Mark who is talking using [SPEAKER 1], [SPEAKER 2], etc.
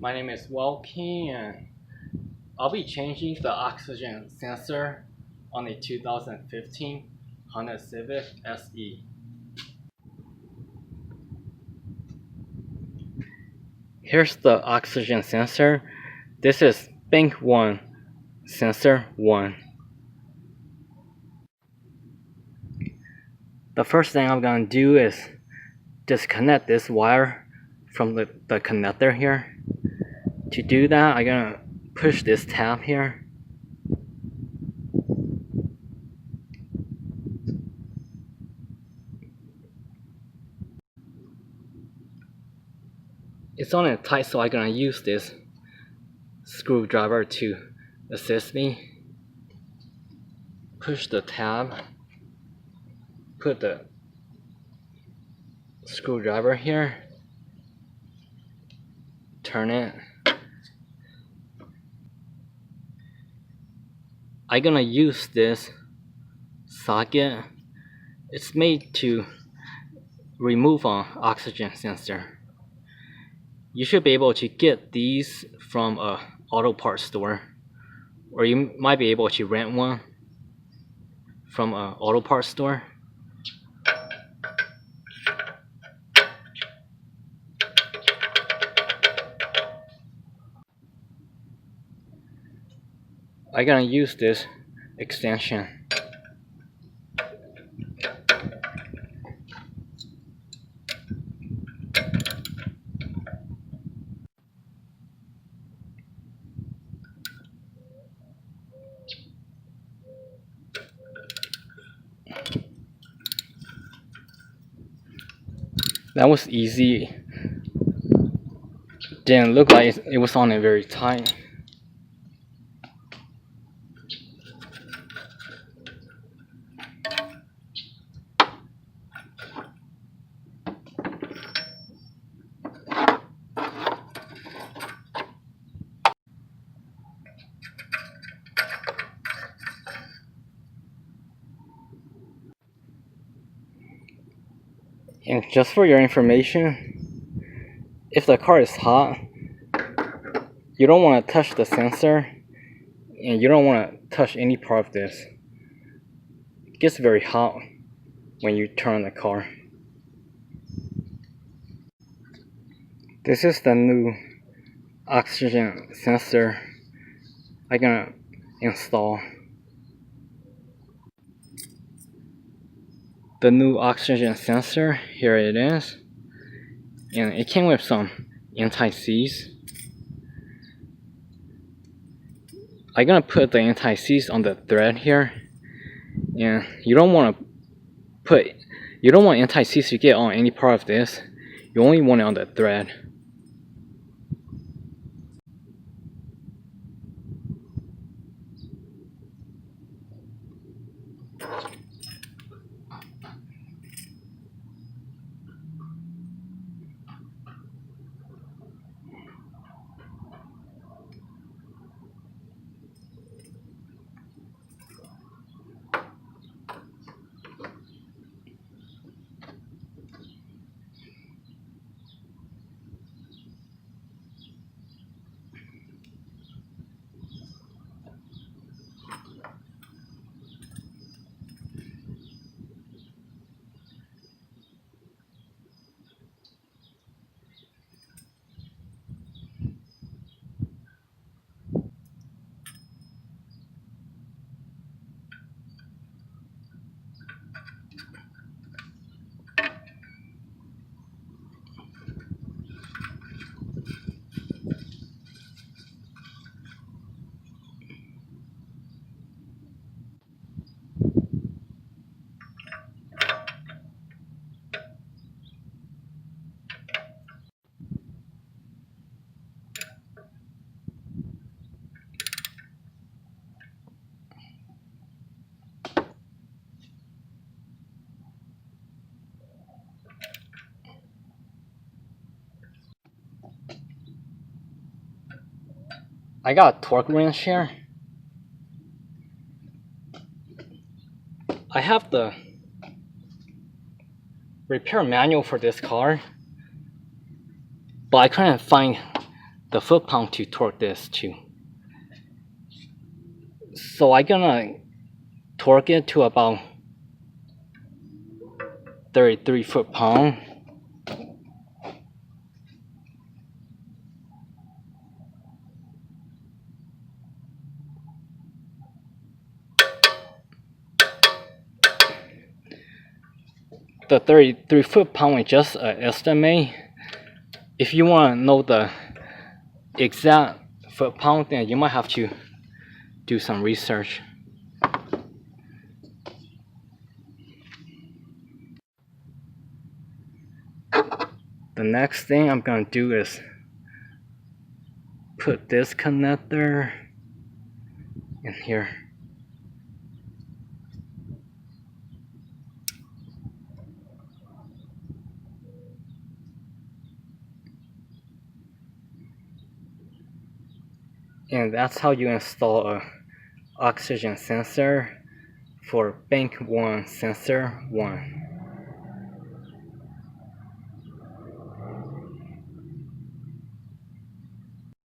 [SPEAKER 1] My name is Welking, and I'll be changing the oxygen sensor on a 2015 Honda Civic SE. Here's the oxygen sensor. This is bank 1, sensor 1. The first thing I'm going to do is disconnect this wire from the connector here. To do that, I'm going to push this tab here. It's on it tight, so I'm going to use this screwdriver to assist me. Push the tab, put the screwdriver here, turn it. I'm gonna use this socket. It's made to remove an oxygen sensor. You should be able to get these from a auto parts store, or you might be able to rent one from an auto parts store. I'm gonna use this extension. That was easy. Didn't look like it was on it very tight. And just for your information, if the car is hot, you don't want to touch the sensor, and you don't want to touch any part of this. It gets very hot when you turn the car. This is the new oxygen sensor I'm gonna install. The new oxygen sensor, here it is, and it came with some anti-seize. I'm gonna put the anti-seize on the thread here, and you don't want anti-seize to get on any part of this. You only want it on the thread. I got a torque wrench here. I have the repair manual for this car, but I couldn't find the foot-pound to torque this too. So I'm gonna torque it to about 33 foot-pound. The 33 foot-pound is just an estimate. If you want to know the exact foot-pound, then you might have to do some research. The next thing I'm gonna do is put this connector in here. And that's how you install a oxygen sensor for bank 1 sensor 1.